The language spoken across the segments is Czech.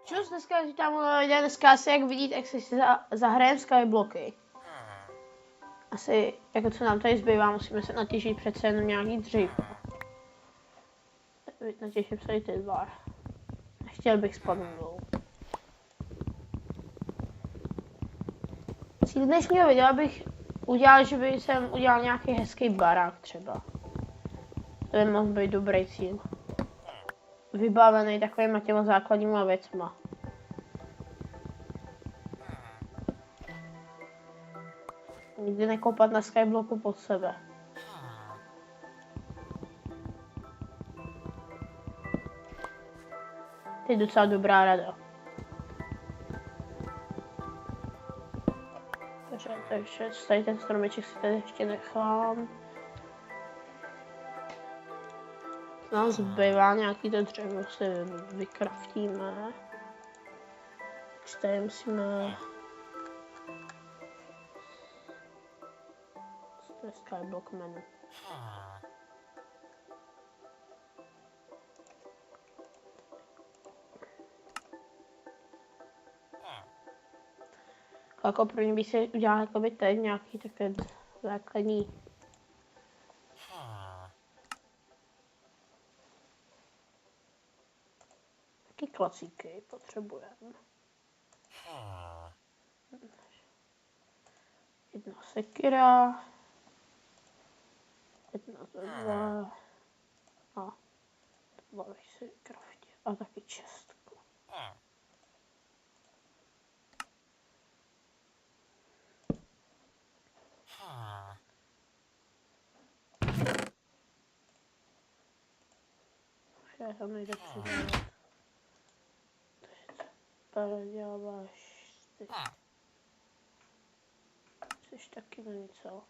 Čus, dneska říkám, dneska asi jak vidíte, jak si zahrajem Skybloky. Asi, jako co nám tady zbývá, musíme se natěžit přece jenom nějaký dřívko. Natěžím se i ty dva. Nechtěl bych spadnout dolů. Cíl dnešního videa bych udělal, že bych jsem udělal nějaký hezký barák třeba. To by mohl být dobrý cíl. Vybavený takovýma těma základníma věcma. Nikdy nekopat na Skybloku pod sebe. To je docela dobrá rada. Takže tady ten stromeček si tady ještě nechám. Nám zbývá nějaký to dřevo, si vykraftíme. Tady musíme... To je Skyblock menu. Jako první bych si udělal jakoby teď nějaký takové základní taky klacíky potřebujeme. Jedna sekira, jedna to dva a dva bych si kraftil a taky čestku. Já tam nejde přidávat. Takže děláš ty. Jsi taky na nic, co?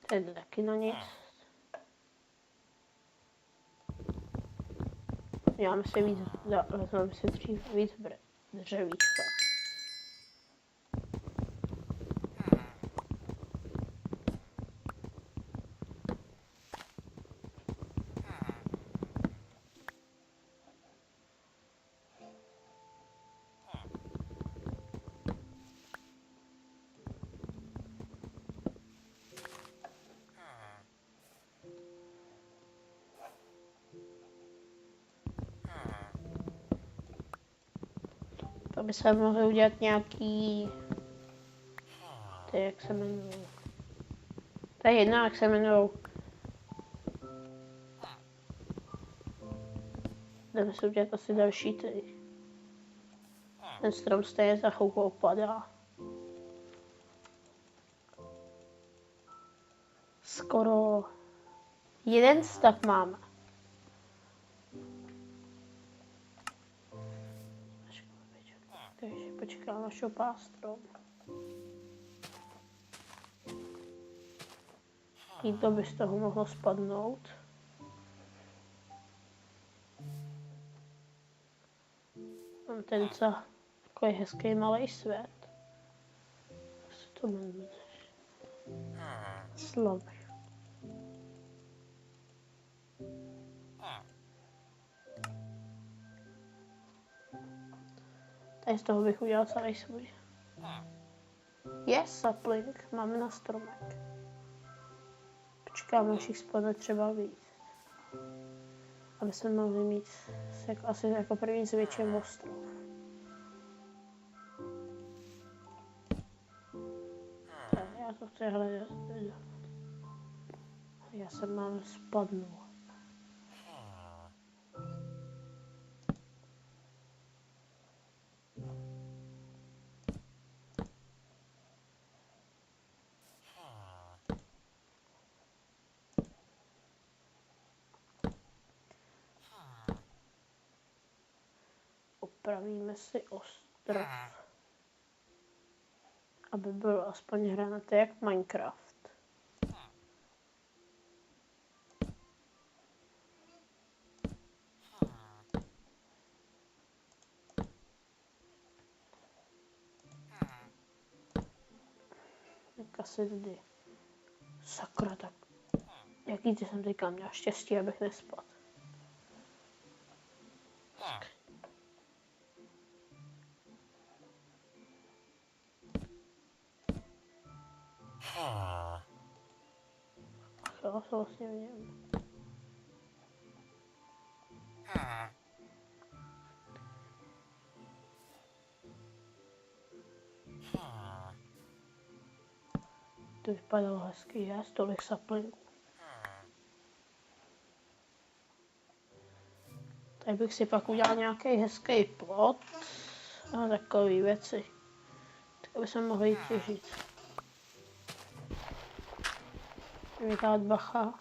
Ten taky na nic. Děláme si víc, vezmeme si dřív víc dřevíčka. To by se mohli udělat nějaký... Ty, jak se jmenují? To je jedna, jak se jmenují. Jdeme si udělat asi další ty. Ten strom stejně za chvilku opadá. Skoro... jeden stav máme. Takže počkám, až opá strom. To by z toho mohlo spadnout. Mám ten takový hezký malý svět. Jak se to jmenuje? Slavy. Tady z toho bych udělal celý svůj. Yes, sapling. Máme na stromek. Počkáme, až jich spadne třeba víc. Aby jsme mohli mít asi jako první zvětšen ostrov. Tak, já to chci hledat. Já se mám spadnout. Opravíme si ostrov, aby byl aspoň hranatý jak Minecraft. Tak asi tady. Sakra, tak. Jaký ty jsem teďka měl štěstí, abych nespadl. jo, se vlastně vidím. To vypadalo hezky, je? Tolik saplingů. Tady bych si pak udělal nějaký hezký plot a takové věci. Tak by se mohli jít těžit. Vytát bacha.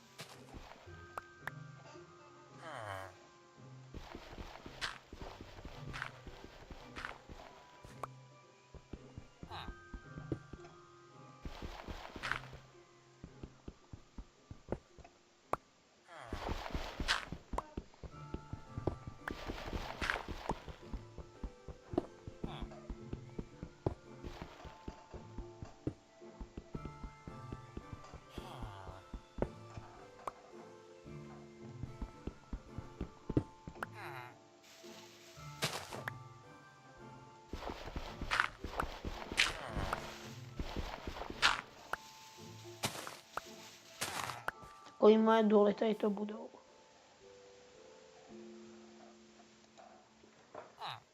Takový moje doly tady to budou.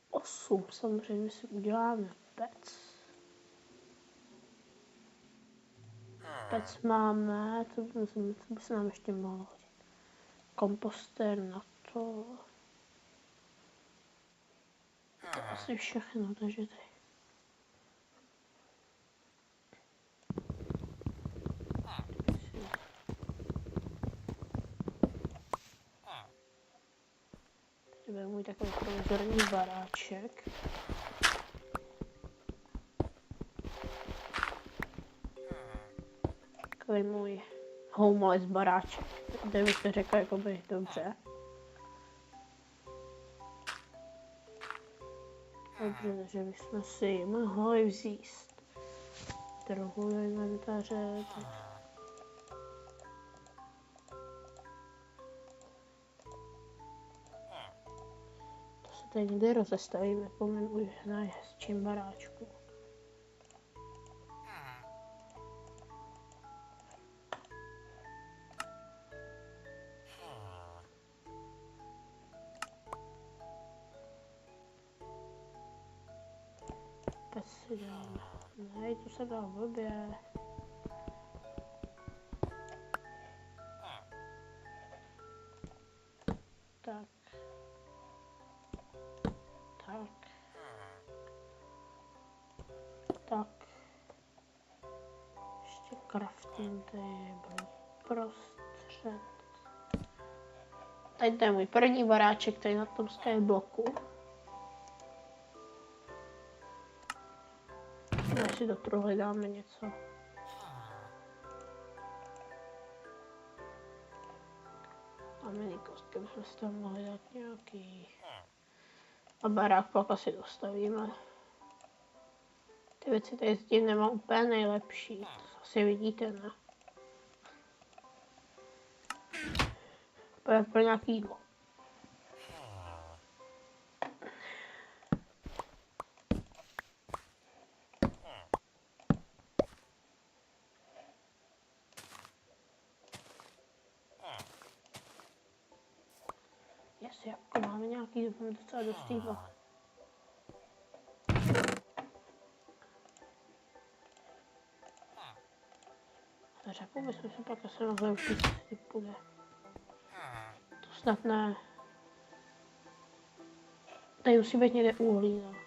8 samozřejmě si uděláme pec. Pec máme, co by se nám ještě mohlo hodit. Kompostér na to. To asi všechno, takže tady. Tady bude můj takový provizorní baráček. Takový můj homeless baráček, kde bych to řekl jakoby dobře. Dobře, takže bychom si mohli vzít trochu do inventáře. To se tady někde rozestavíme po mém už nejhezčím baráčku. Pec si dáme. Ne, to se dá blbě. Tak. Tak. Tak. Ještě crafting table prostřed. Tady to je můj první baráček, tady na tom skybloku. Než si do toho dáme něco. A mini kostky bychom si tam mohli dát nějaký. A barák pak asi dostavíme. Ty věci tady s tím nemám úplně nejlepší. To asi vidíte, ne? Pro nějaký jídlo. Jestli jako máme nějaký docela dost jídla. Řepu bychom se pak asi mohli učit, jestli půjde. To snad ne. Tady musí být někde uhlí, no.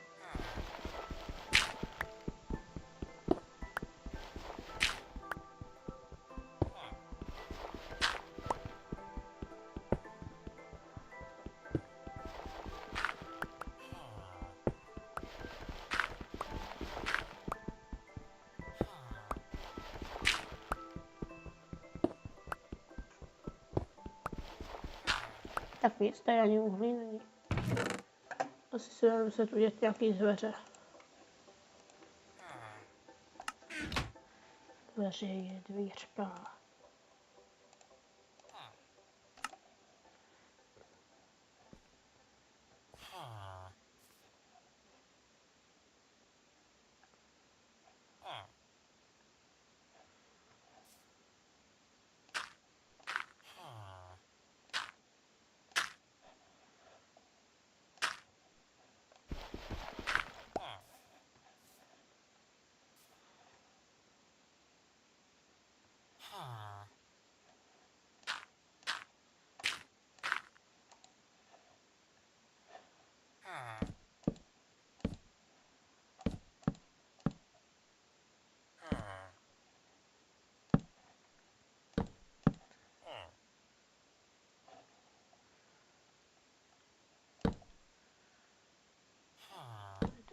Tak nic, tady ani uhlí není. Asi si budeme muset udělat nějaký zveře. Zveře je dvířka.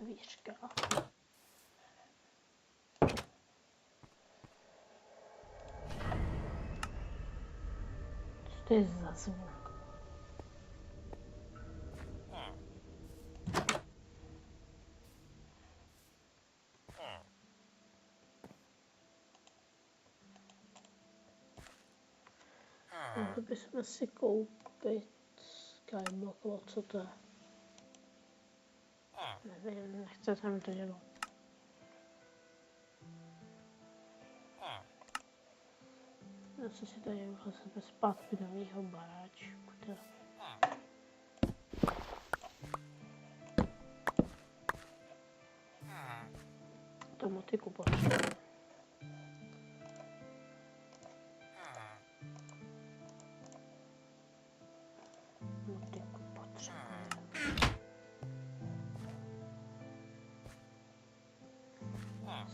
výška. Co to je za zvuk? Mohli bychom si koupit skyblock, nebo co to je? Nevím, nechce se mi to dělat. Zase si tady vlastně zpátky do mýho baráčku. To motiku potřebuji. Motiku potřebuji.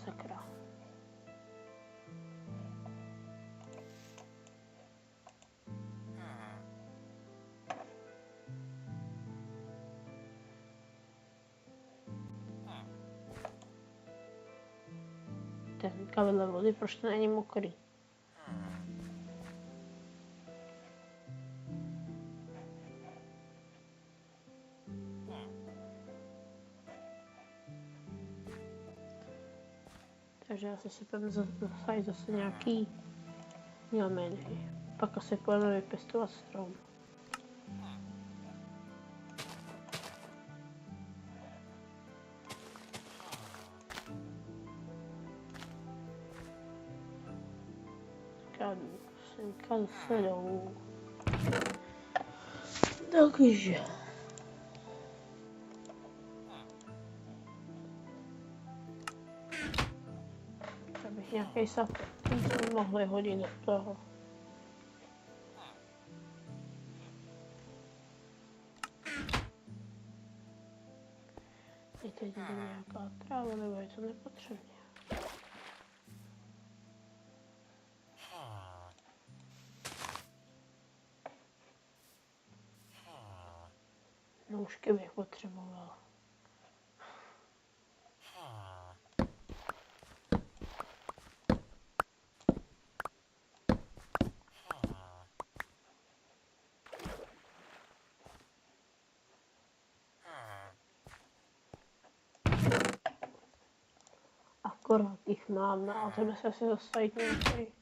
Sakra. Ten kabel vody, proč to není mokrý? Takže já se sypem zase nějaký jelmeny. Pak asi půjdeme vypěstovat strom. Semka zase dolů. Takže. Abych nějaký sapek, ten jsme mohli hodit do toho. Je teď nějaká tráva, nebo je to nepotřebné? Nůžky bych potřeboval. Akorát jich máme, ale tebe se asi zastavit nějaký.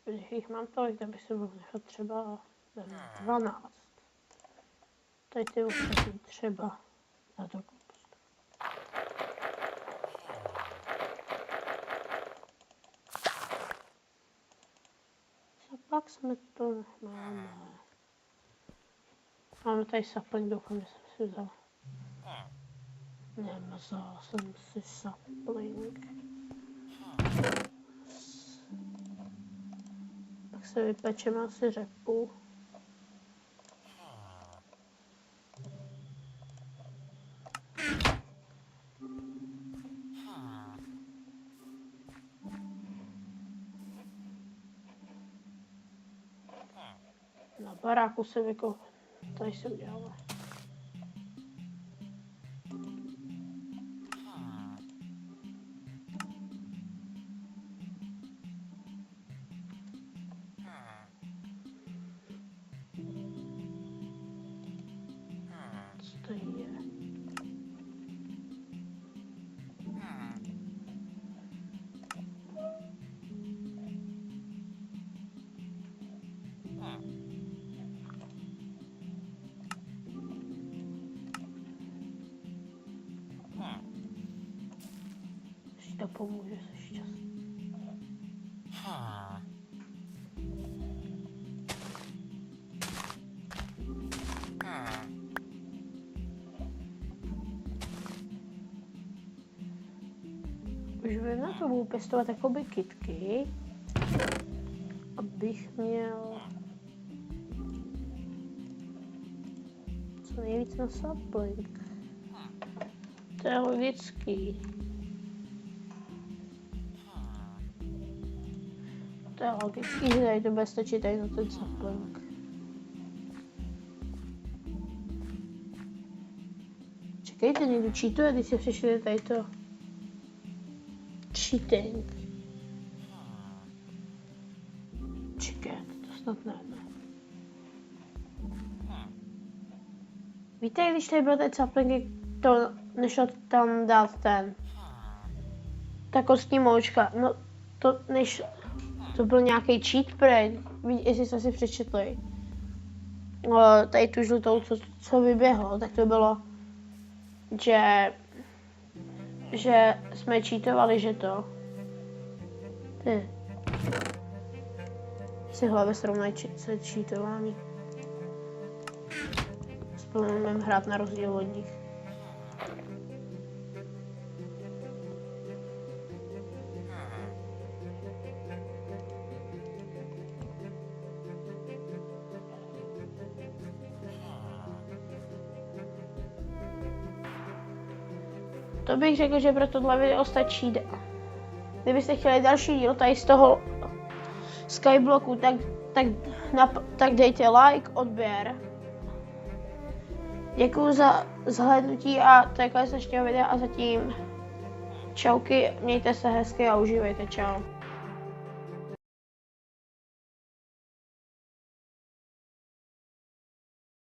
Když jich mám tolik, tak bych si mohl nechat třeba 12. Tady ty ostatní třeba na to kompost. Co pak jsme to nemáme? Máme tady sapling, doufám, že jsem si vzal. Nevzal jsem si sapling. Tak se vypečeme asi řepu. Na baráku se vykopeme. Tady si uděláme. Co to je? To pomůže se šťastný. Už vím, na to budu pěstovat jakoby kytky, abych měl co nejvíc na sapling. To je logický. To je logický, že tady to bude stačit tady na ten sapling. Počkejte, někdo cheatuje, když si přečtete tady to. Cheating. Čekajte, to snad ne. Víte, když tady byl ten sapling, to nešlo tam dát ten. Ta kostní moučka, no to nešlo. To byl nějaký cheat prej, jestli jste si přečetli. Tady tu žlutou, co vyběhlo, tak to bylo, že jsme cheatovali, že to. Ty. Si hlavě srovnají se cheatování. Spomínám hrát na rozdíl od nich. To bych řekl, že pro tohle video stačí. Kdybyste chtěli další díl tady z toho Skyblocku, tak dejte like, odběr. Děkuju za zhlédnutí a takhle z dnešního videa a zatím čauky, mějte se hezky a užívejte, čau.